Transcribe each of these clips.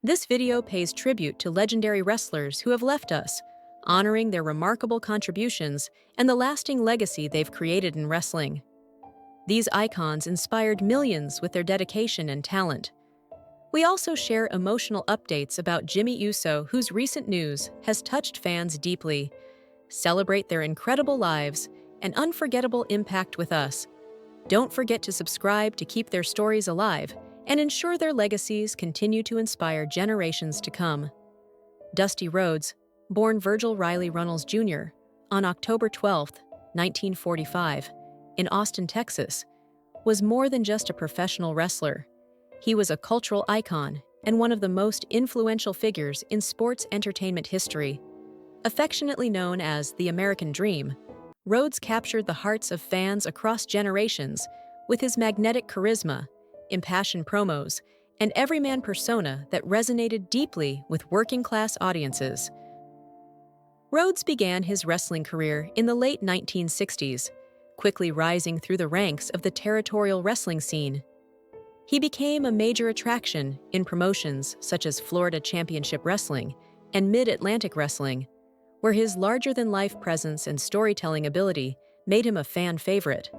This video pays tribute to legendary wrestlers who have left us, honoring their remarkable contributions and the lasting legacy they've created in wrestling. These icons inspired millions with their dedication and talent. We also share emotional updates about Jimmy Uso, whose recent news has touched fans deeply, celebrate their incredible lives and unforgettable impact with us. Don't forget to subscribe to keep their stories alive and ensure their legacies continue to inspire generations to come. Dusty Rhodes, born Virgil Riley Runnels Jr. on October 12, 1945, in Austin, Texas, was more than just a professional wrestler. He was a cultural icon and one of the most influential figures in sports entertainment history. Affectionately known as the American Dream, Rhodes captured the hearts of fans across generations with his magnetic charisma, impassioned promos, and everyman persona that resonated deeply with working-class audiences. Rhodes began his wrestling career in the late 1960s, quickly rising through the ranks of the territorial wrestling scene. He became a major attraction in promotions such as Florida Championship Wrestling and Mid-Atlantic Wrestling, where his larger-than-life presence and storytelling ability made him a fan favorite.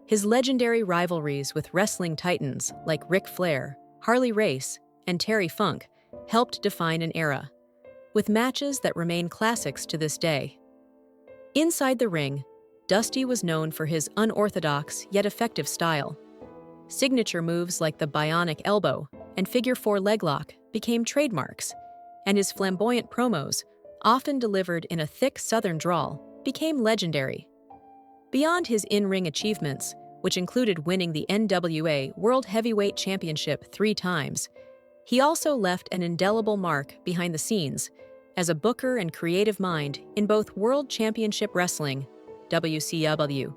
His legendary rivalries with wrestling titans like Ric Flair, Harley Race, and Terry Funk helped define an era, with matches that remain classics to this day. Inside the ring, Dusty was known for his unorthodox yet effective style. Signature moves like the bionic elbow and figure-4 leg lock became trademarks, and his flamboyant promos, often delivered in a thick Southern drawl, became legendary. Beyond his in-ring achievements, which included winning the NWA World Heavyweight Championship 3 times, he also left an indelible mark behind the scenes as a booker and creative mind in both World Championship Wrestling, WCW,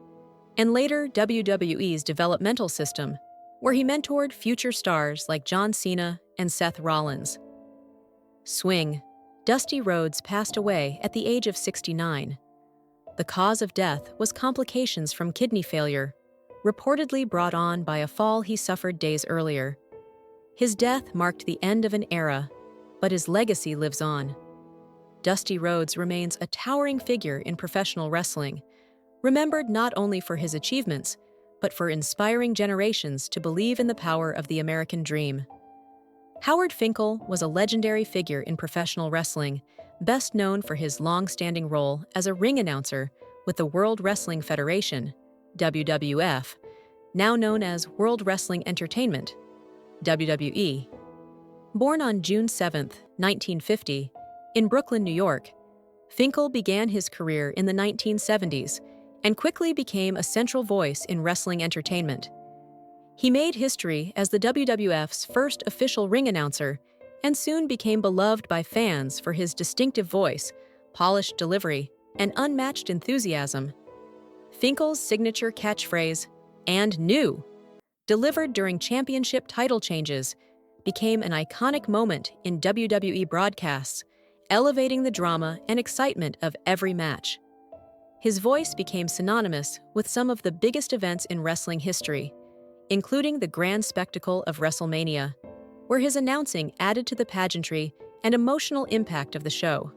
and later WWE's developmental system, where he mentored future stars like John Cena and Seth Rollins. Swing. Dusty Rhodes passed away at the age of 69. The cause of death was complications from kidney failure, reportedly brought on by a fall he suffered days earlier. His death marked the end of an era, but his legacy lives on. Dusty Rhodes remains a towering figure in professional wrestling, remembered not only for his achievements, but for inspiring generations to believe in the power of the American dream. Howard Finkele was a legendary figure in professional wrestling, best known for his long-standing role as a ring announcer with the World Wrestling Federation, WWF, now known as World Wrestling Entertainment, WWE. Born on June 7, 1950, in Brooklyn, New York, Finkele began his career in the 1970s and quickly became a central voice in wrestling entertainment. He made history as the WWF's first official ring announcer and soon became beloved by fans for his distinctive voice, polished delivery, and unmatched enthusiasm. Finkele's signature catchphrase, "and new," delivered during championship title changes, became an iconic moment in WWE broadcasts, elevating the drama and excitement of every match. His voice became synonymous with some of the biggest events in wrestling history, including the grand spectacle of WrestleMania, where his announcing added to the pageantry and emotional impact of the show.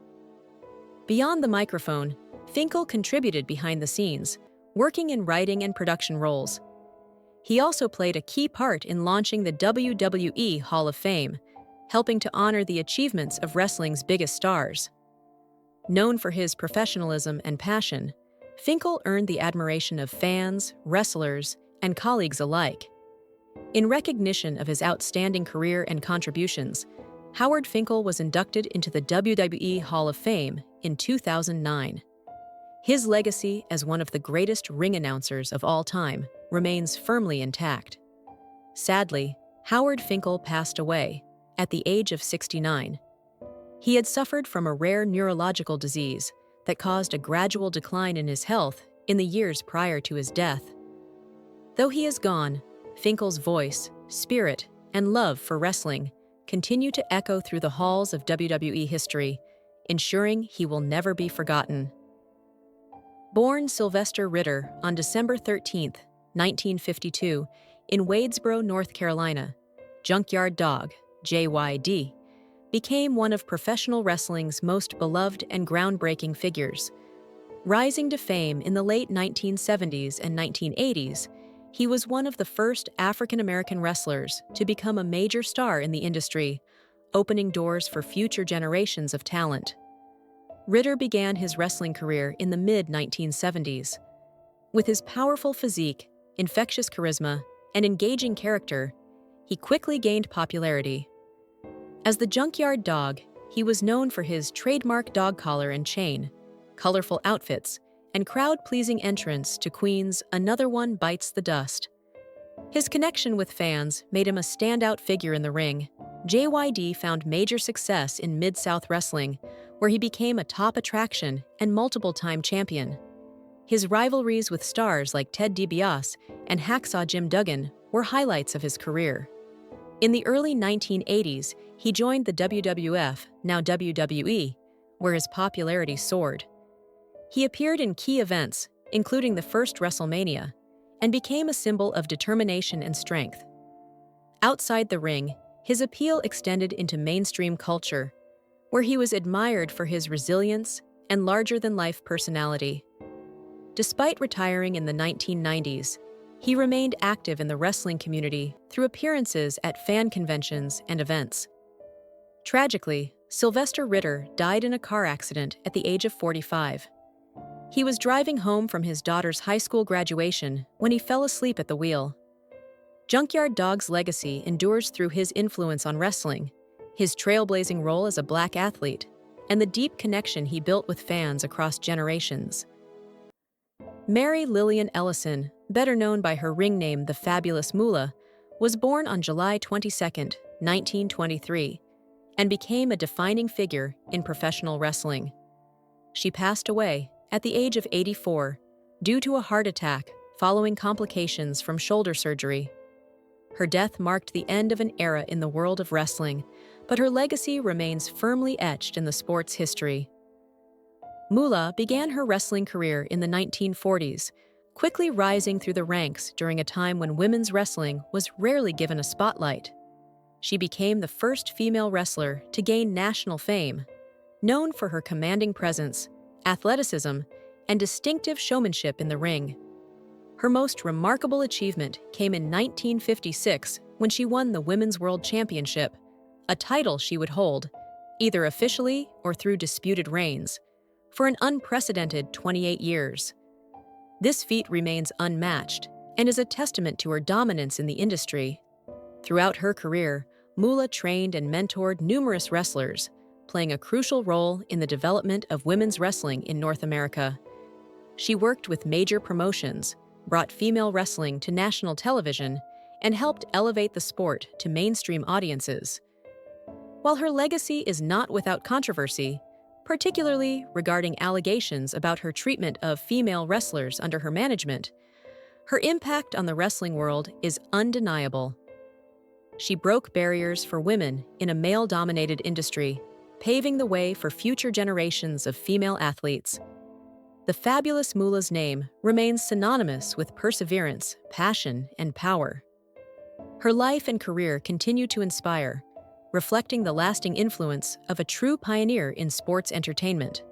Beyond the microphone, Finkele contributed behind the scenes, working in writing and production roles. He also played a key part in launching the WWE Hall of Fame, helping to honor the achievements of wrestling's biggest stars. Known for his professionalism and passion, Finkele earned the admiration of fans, wrestlers, and colleagues alike. In recognition of his outstanding career and contributions, Howard Finkele was inducted into the WWE Hall of Fame in 2009. His legacy as one of the greatest ring announcers of all time remains firmly intact. Sadly, Howard Finkele passed away at the age of 69. He had suffered from a rare neurological disease that caused a gradual decline in his health in the years prior to his death. Though he is gone, Finkele's voice, spirit, and love for wrestling continue to echo through the halls of WWE history, ensuring he will never be forgotten. Born Sylvester Ritter on December 13, 1952, in Wadesboro, North Carolina, Junkyard Dog, JYD, became one of professional wrestling's most beloved and groundbreaking figures. Rising to fame in the late 1970s and 1980s, he was one of the first African-American wrestlers to become a major star in the industry, opening doors for future generations of talent. Ritter began his wrestling career in the mid-1970s. With his powerful physique, infectious charisma, and engaging character, he quickly gained popularity. As the Junkyard Dog, he was known for his trademark dog collar and chain, colorful outfits, and crowd-pleasing entrance to Queen's "Another One Bites the Dust." His connection with fans made him a standout figure in the ring. JYD found major success in Mid-South Wrestling, where he became a top attraction and multiple-time champion. His rivalries with stars like Ted DiBiase and Hacksaw Jim Duggan were highlights of his career. In the early 1980s, he joined the WWF, now WWE, where his popularity soared. He appeared in key events, including the first WrestleMania, and became a symbol of determination and strength. Outside the ring, his appeal extended into mainstream culture, where he was admired for his resilience and larger-than-life personality. Despite retiring in the 1990s, he remained active in the wrestling community through appearances at fan conventions and events. Tragically, Sylvester Ritter died in a car accident at the age of 45. He was driving home from his daughter's high school graduation when he fell asleep at the wheel. Junkyard Dog's legacy endures through his influence on wrestling, his trailblazing role as a black athlete, and the deep connection he built with fans across generations. Mary Lillian Ellison, better known by her ring name the Fabulous Moolah, was born on July 22, 1923, and became a defining figure in professional wrestling. She passed away at the age of 84 due to a heart attack following complications from shoulder surgery. Her death marked the end of an era in the world of wrestling, but her legacy remains firmly etched in the sport's history. Moolah began her wrestling career in the 1940s, quickly rising through the ranks during a time when women's wrestling was rarely given a spotlight. She became the first female wrestler to gain national fame, known for her commanding presence, athleticism, and distinctive showmanship in the ring. Her most remarkable achievement came in 1956 when she won the Women's World Championship, a title she would hold, either officially or through disputed reigns, for an unprecedented 28 years. This feat remains unmatched and is a testament to her dominance in the industry. Throughout her career, Moolah trained and mentored numerous wrestlers, playing a crucial role in the development of women's wrestling in North America. She worked with major promotions, brought female wrestling to national television, and helped elevate the sport to mainstream audiences. While her legacy is not without controversy, particularly regarding allegations about her treatment of female wrestlers under her management, her impact on the wrestling world is undeniable. She broke barriers for women in a male-dominated industry, paving the way for future generations of female athletes. The Fabulous Moolah's name remains synonymous with perseverance, passion, and power. Her life and career continue to inspire, reflecting the lasting influence of a true pioneer in sports entertainment.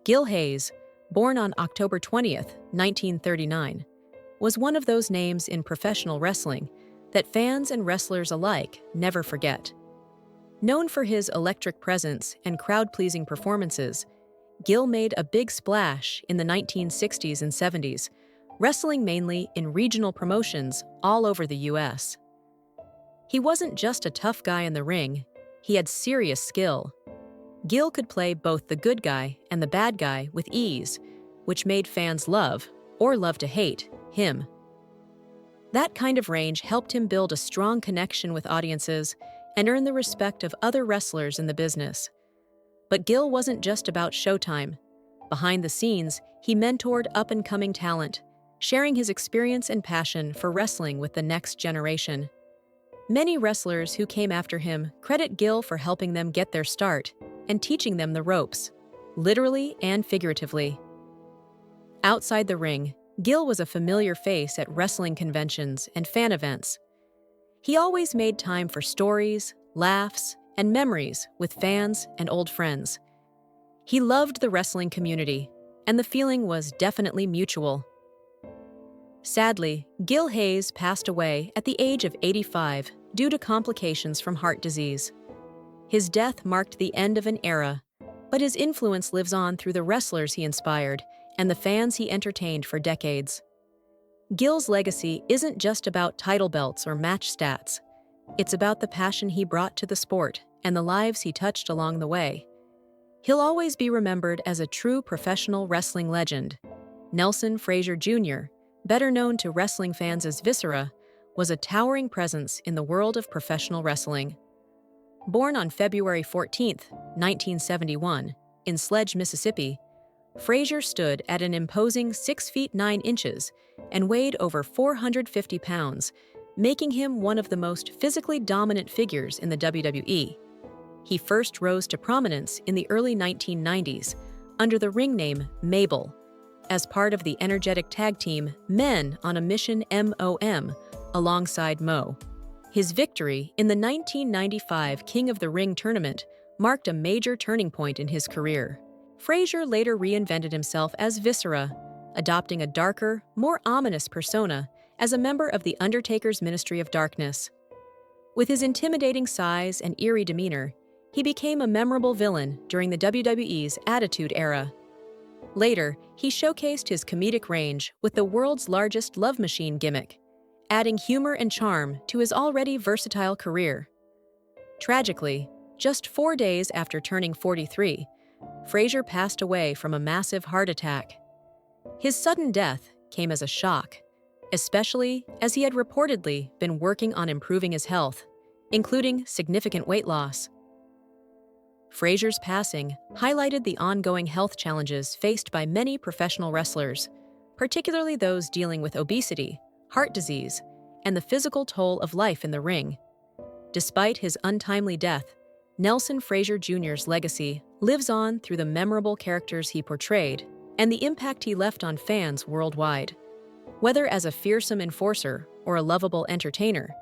Gil Hayes, born on October 20th, 1939, was one of those names in professional wrestling that fans and wrestlers alike never forget. Known for his electric presence and crowd-pleasing performances, Gil made a big splash in the 1960s and 70s, wrestling mainly in regional promotions all over the U.S. He wasn't just a tough guy in the ring, he had serious skill. Gil could play both the good guy and the bad guy with ease, which made fans love, or love to hate, him. That kind of range helped him build a strong connection with audiences and earn the respect of other wrestlers in the business. But Gil wasn't just about showtime. Behind the scenes, he mentored up-and-coming talent, sharing his experience and passion for wrestling with the next generation. Many wrestlers who came after him credit Gil for helping them get their start and teaching them the ropes, literally and figuratively. Outside the ring, Gil was a familiar face at wrestling conventions and fan events. He always made time for stories, laughs, and memories with fans and old friends. He loved the wrestling community, and the feeling was definitely mutual. Sadly, Gil Hayes passed away at the age of 85 due to complications from heart disease. His death marked the end of an era, but his influence lives on through the wrestlers he inspired and the fans he entertained for decades. Gil's legacy isn't just about title belts or match stats. It's about the passion he brought to the sport and the lives he touched along the way. He'll always be remembered as a true professional wrestling legend. Nelson Frasier Jr., better known to wrestling fans as Viscera, was a towering presence in the world of professional wrestling. Born on February 14, 1971, in Sledge, Mississippi, Frasier stood at an imposing 6 feet 9 inches and weighed over 450 pounds, making him one of the most physically dominant figures in the WWE. He first rose to prominence in the early 1990s under the ring name Mabel, as part of the energetic tag team Men on a Mission MOM alongside Mo. His victory in the 1995 King of the Ring tournament marked a major turning point in his career. Frasier later reinvented himself as Viscera, adopting a darker, more ominous persona as a member of The Undertaker's Ministry of Darkness. With his intimidating size and eerie demeanor, he became a memorable villain during the WWE's Attitude Era. Later, he showcased his comedic range with the world's largest love machine gimmick, adding humor and charm to his already versatile career. Tragically, just 4 days after turning 43, Frasier passed away from a massive heart attack. His sudden death came as a shock, especially as he had reportedly been working on improving his health, including significant weight loss. Frasier's passing highlighted the ongoing health challenges faced by many professional wrestlers, particularly those dealing with obesity, heart disease, and the physical toll of life in the ring. Despite his untimely death, Nelson Frasier Jr.'s legacy lives on through the memorable characters he portrayed and the impact he left on fans worldwide. Whether as a fearsome enforcer or a lovable entertainer,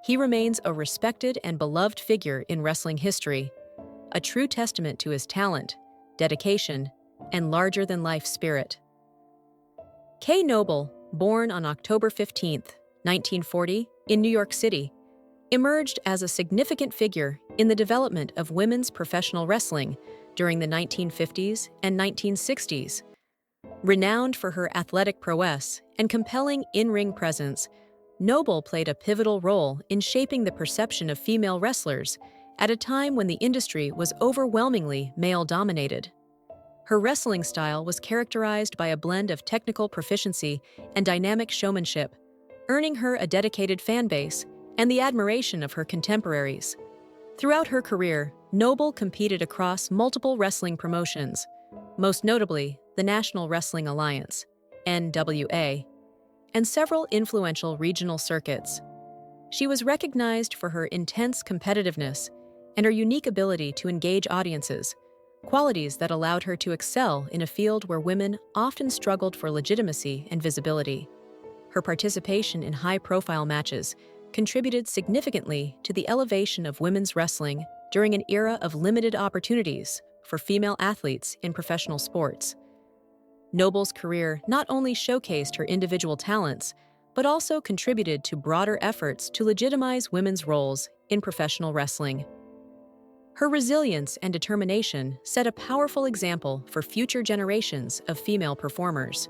he remains a respected and beloved figure in wrestling history, a true testament to his talent, dedication, and larger-than-life spirit. Kay Noble, born on October 15, 1940, in New York City, emerged as a significant figure in the development of women's professional wrestling during the 1950s and 1960s. Renowned for her athletic prowess and compelling in-ring presence, Noble played a pivotal role in shaping the perception of female wrestlers at a time when the industry was overwhelmingly male-dominated. Her wrestling style was characterized by a blend of technical proficiency and dynamic showmanship, earning her a dedicated fan base and the admiration of her contemporaries. Throughout her career, Noble competed across multiple wrestling promotions, most notably the National Wrestling Alliance, NWA, and several influential regional circuits. She was recognized for her intense competitiveness and her unique ability to engage audiences, qualities that allowed her to excel in a field where women often struggled for legitimacy and visibility. Her participation in high-profile matches contributed significantly to the elevation of women's wrestling during an era of limited opportunities for female athletes in professional sports. Noble's career not only showcased her individual talents, but also contributed to broader efforts to legitimize women's roles in professional wrestling. Her resilience and determination set a powerful example for future generations of female performers.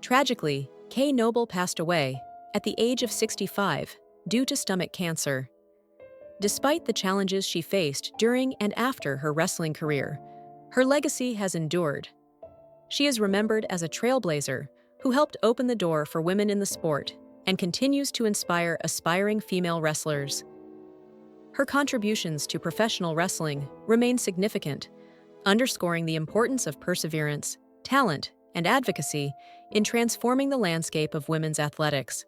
Tragically, Kay Noble passed away at the age of 65 due to stomach cancer. Despite the challenges she faced during and after her wrestling career, her legacy has endured. She is remembered as a trailblazer who helped open the door for women in the sport and continues to inspire aspiring female wrestlers. Her contributions to professional wrestling remain significant, underscoring the importance of perseverance, talent, and advocacy in transforming the landscape of women's athletics.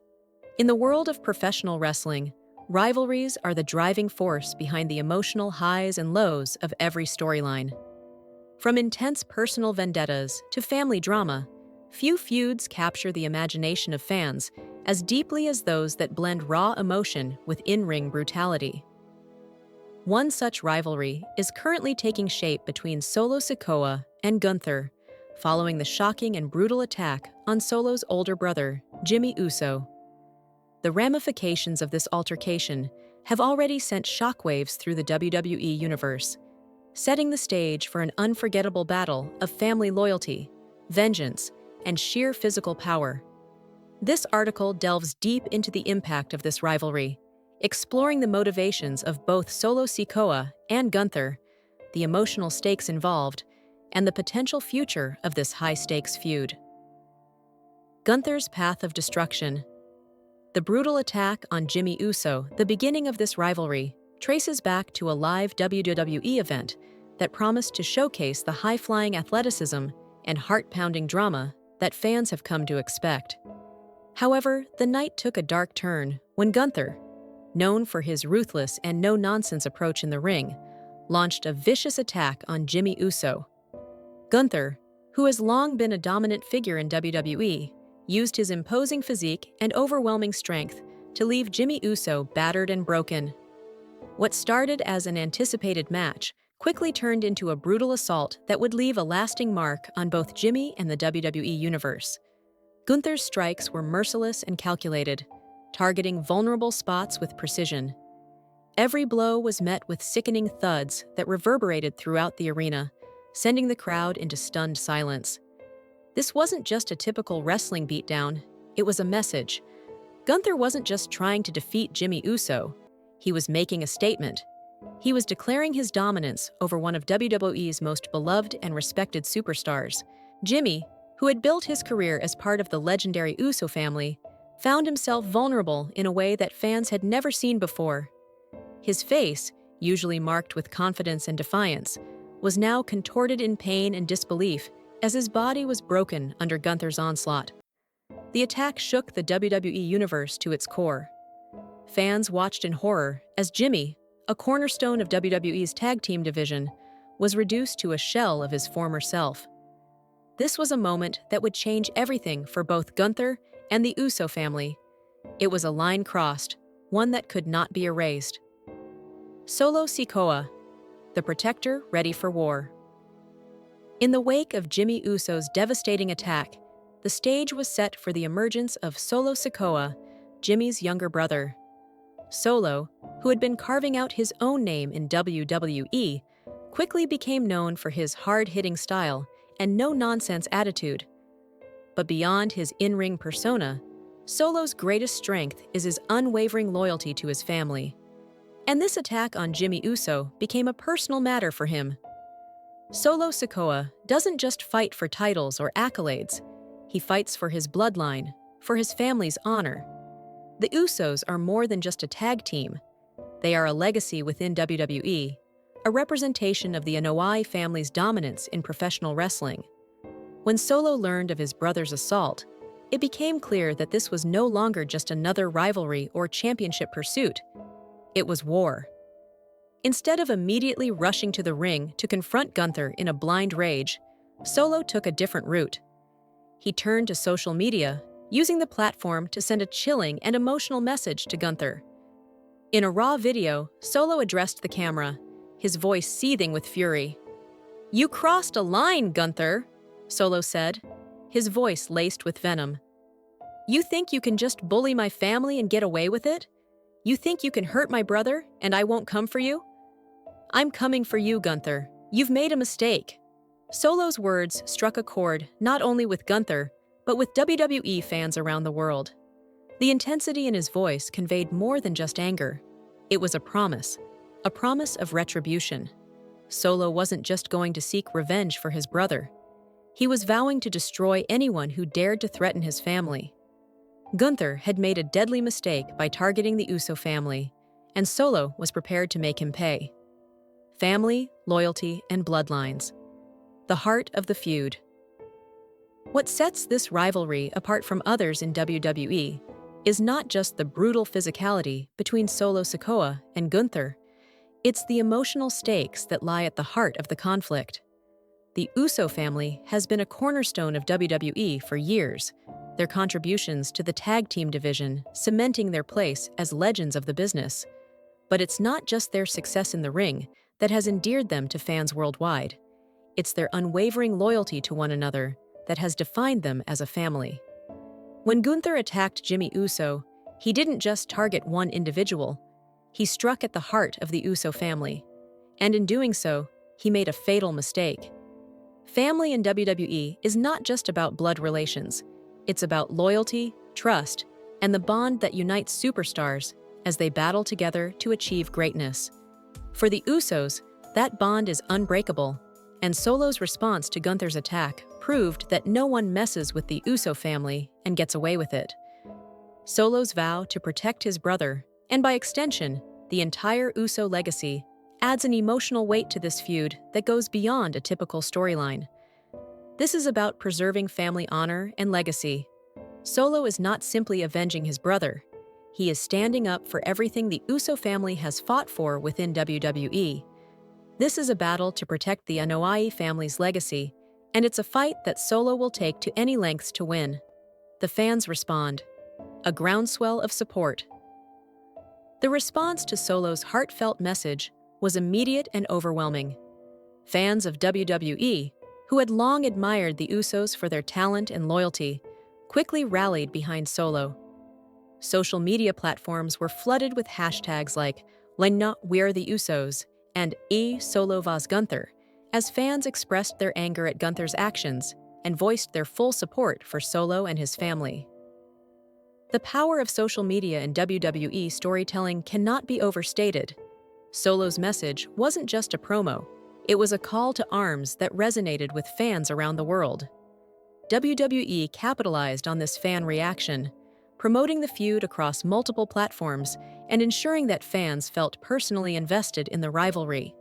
In the world of professional wrestling, rivalries are the driving force behind the emotional highs and lows of every storyline. From intense personal vendettas to family drama, few feuds capture the imagination of fans as deeply as those that blend raw emotion with in-ring brutality. One such rivalry is currently taking shape between Solo Sikoa and Gunther, following the shocking and brutal attack on Solo's older brother, Jimmy Uso. The ramifications of this altercation have already sent shockwaves through the WWE universe, setting the stage for an unforgettable battle of family loyalty, vengeance, and sheer physical power. This article delves deep into the impact of this rivalry, exploring the motivations of both Solo Sikoa and Gunther, the emotional stakes involved, and the potential future of this high-stakes feud. Gunther's path of destruction. The brutal attack on Jimmy Uso, the beginning of this rivalry, traces back to a live WWE event that promised to showcase the high-flying athleticism and heart-pounding drama that fans have come to expect. However, the night took a dark turn when Gunther, known for his ruthless and no-nonsense approach in the ring, launched a vicious attack on Jimmy Uso. Gunther, who has long been a dominant figure in WWE, used his imposing physique and overwhelming strength to leave Jimmy Uso battered and broken. What started as an anticipated match quickly turned into a brutal assault that would leave a lasting mark on both Jimmy and the WWE universe. Gunther's strikes were merciless and calculated, targeting vulnerable spots with precision. Every blow was met with sickening thuds that reverberated throughout the arena, sending the crowd into stunned silence. This wasn't just a typical wrestling beatdown, it was a message. Gunther wasn't just trying to defeat Jimmy Uso, he was making a statement. He was declaring his dominance over one of WWE's most beloved and respected superstars. Jimmy, who had built his career as part of the legendary Uso family, found himself vulnerable in a way that fans had never seen before. His face, usually marked with confidence and defiance, was now contorted in pain and disbelief as his body was broken under Gunther's onslaught. The attack shook the WWE universe to its core. Fans watched in horror as Jimmy, a cornerstone of WWE's tag team division, was reduced to a shell of his former self. This was a moment that would change everything for both Gunther and the Uso family. It was a line crossed, one that could not be erased. Solo Sikoa, the protector ready for war. In the wake of Jimmy Uso's devastating attack, the stage was set for the emergence of Solo Sikoa, Jimmy's younger brother. Solo, who had been carving out his own name in WWE, quickly became known for his hard-hitting style and no-nonsense attitude. But beyond his in-ring persona, Solo's greatest strength is his unwavering loyalty to his family. And this attack on Jimmy Uso became a personal matter for him. Solo Sikoa doesn't just fight for titles or accolades. He fights for his bloodline, for his family's honor. The Usos are more than just a tag team. They are a legacy within WWE, a representation of the Anoa'i family's dominance in professional wrestling. When Solo learned of his brother's assault, it became clear that this was no longer just another rivalry or championship pursuit. It was war. Instead of immediately rushing to the ring to confront Gunther in a blind rage, Solo took a different route. He turned to social media, using the platform to send a chilling and emotional message to Gunther. In a raw video, Solo addressed the camera, his voice seething with fury. "You crossed a line, Gunther," Solo said, his voice laced with venom. "You think you can just bully my family and get away with it? You think you can hurt my brother and I won't come for you? I'm coming for you, Gunther. You've made a mistake." Solo's words struck a chord not only with Gunther, but with WWE fans around the world. The intensity in his voice conveyed more than just anger. It was a promise of retribution. Solo wasn't just going to seek revenge for his brother. He was vowing to destroy anyone who dared to threaten his family. Gunther had made a deadly mistake by targeting the Uso family, and Solo was prepared to make him pay. Family, loyalty, and bloodlines. The heart of the feud. What sets this rivalry apart from others in WWE is not just the brutal physicality between Solo Sikoa and Gunther, it's the emotional stakes that lie at the heart of the conflict. The Uso family has been a cornerstone of WWE for years, their contributions to the tag team division cementing their place as legends of the business. But it's not just their success in the ring that has endeared them to fans worldwide. It's their unwavering loyalty to one another that has defined them as a family. When Gunther attacked Jimmy Uso, he didn't just target one individual. He struck at the heart of the Uso family. And in doing so, he made a fatal mistake. Family in WWE is not just about blood relations. It's about loyalty, trust, and the bond that unites superstars as they battle together to achieve greatness. For the Usos, that bond is unbreakable, and Solo's response to Gunther's attack proved that no one messes with the Uso family and gets away with it. Solo's vow to protect his brother, and by extension, the entire Uso legacy, adds an emotional weight to this feud that goes beyond a typical storyline. This is about preserving family honor and legacy. Solo is not simply avenging his brother. He is standing up for everything the Uso family has fought for within WWE. This is a battle to protect the Anoa'i family's legacy, and it's a fight that Solo will take to any lengths to win. The fans respond. A groundswell of support. The response to Solo's heartfelt message was immediate and overwhelming. Fans of WWE, who had long admired the Usos for their talent and loyalty, quickly rallied behind Solo. Social media platforms were flooded with hashtags like "Lenna We're the Usos" and "E Solo vas Gunther," as fans expressed their anger at Gunther's actions and voiced their full support for Solo and his family. The power of social media in WWE storytelling cannot be overstated. Solo's message wasn't just a promo, it was a call to arms that resonated with fans around the world. WWE capitalized on this fan reaction, promoting the feud across multiple platforms and ensuring that fans felt personally invested in the rivalry.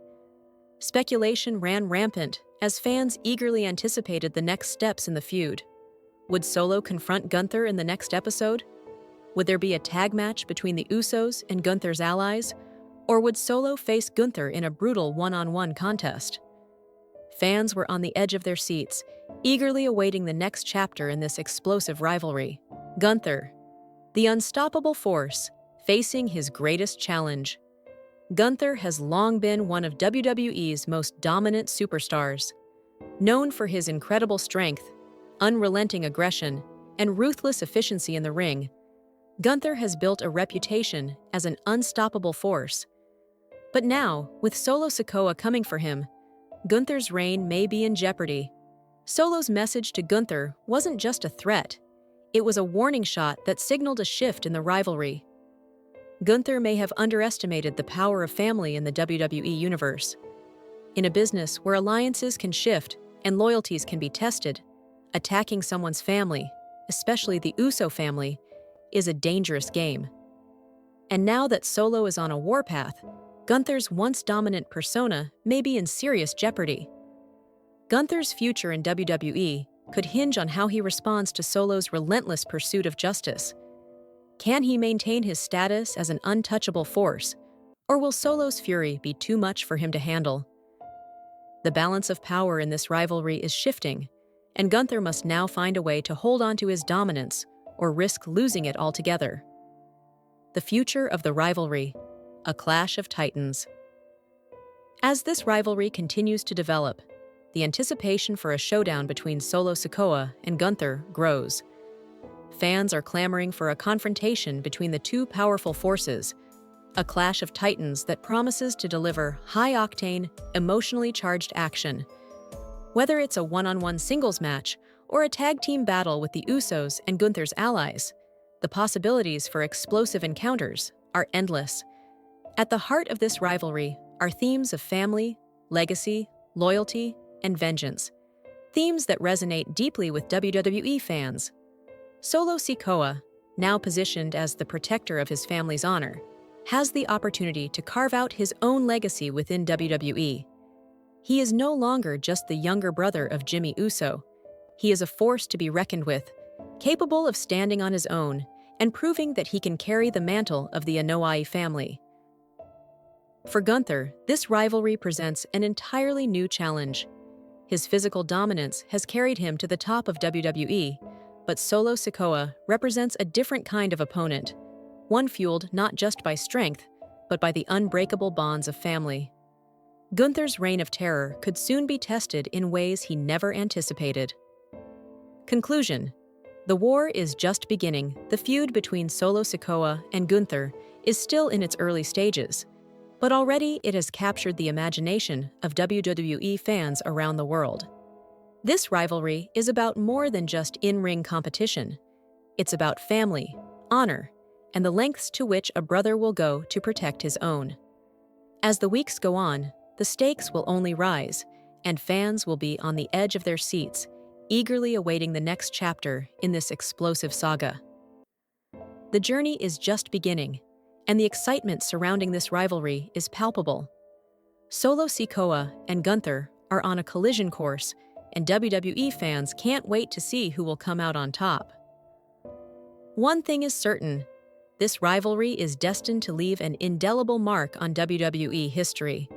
Speculation ran rampant as fans eagerly anticipated the next steps in the feud. Would Solo confront Gunther in the next episode? Would there be a tag match between the Usos and Gunther's allies? Or would Solo face Gunther in a brutal one-on-one contest? Fans were on the edge of their seats, eagerly awaiting the next chapter in this explosive rivalry. Gunther, the unstoppable force, facing his greatest challenge. Gunther has long been one of WWE's most dominant superstars. Known for his incredible strength, unrelenting aggression, and ruthless efficiency in the ring, Gunther has built a reputation as an unstoppable force. But now, with Solo Sikoa coming for him, Gunther's reign may be in jeopardy. Solo's message to Gunther wasn't just a threat. It was a warning shot that signaled a shift in the rivalry. Gunther may have underestimated the power of family in the WWE universe. In a business where alliances can shift and loyalties can be tested, attacking someone's family, especially the Uso family, is a dangerous game. And now that Solo is on a warpath, Gunther's once dominant persona may be in serious jeopardy. Gunther's future in WWE could hinge on how he responds to Solo's relentless pursuit of justice. Can he maintain his status as an untouchable force, or will Solo's fury be too much for him to handle? The balance of power in this rivalry is shifting, and Gunther must now find a way to hold on to his dominance or risk losing it altogether. The future of the rivalry, a clash of titans. As this rivalry continues to develop, the anticipation for a showdown between Solo Sikoa and Gunther grows. Fans are clamoring for a confrontation between the two powerful forces, a clash of titans that promises to deliver high-octane, emotionally charged action. Whether it's a one-on-one singles match or a tag team battle with the Usos and Gunther's allies, the possibilities for explosive encounters are endless. At the heart of this rivalry are themes of family, legacy, loyalty, and vengeance, themes that resonate deeply with WWE fans. Solo Sikoa, now positioned as the protector of his family's honor, has the opportunity to carve out his own legacy within WWE. He is no longer just the younger brother of Jimmy Uso. He is a force to be reckoned with, capable of standing on his own and proving that he can carry the mantle of the Anoa'i family. For Gunther, this rivalry presents an entirely new challenge. His physical dominance has carried him to the top of WWE, but Solo Sikoa represents a different kind of opponent, one fueled not just by strength, but by the unbreakable bonds of family. Gunthers' reign of terror could soon be tested in ways he never anticipated. Conclusion: the war is just beginning. The feud between Solo Sikoa and Gunther is still in its early stages, but already it has captured the imagination of WWE fans around the world. This rivalry is about more than just in-ring competition. It's about family, honor, and the lengths to which a brother will go to protect his own. As the weeks go on, the stakes will only rise, and fans will be on the edge of their seats, eagerly awaiting the next chapter in this explosive saga. The journey is just beginning, and the excitement surrounding this rivalry is palpable. Solo Sikoa and Gunther are on a collision course, and WWE fans can't wait to see who will come out on top. One thing is certain: this rivalry is destined to leave an indelible mark on WWE history.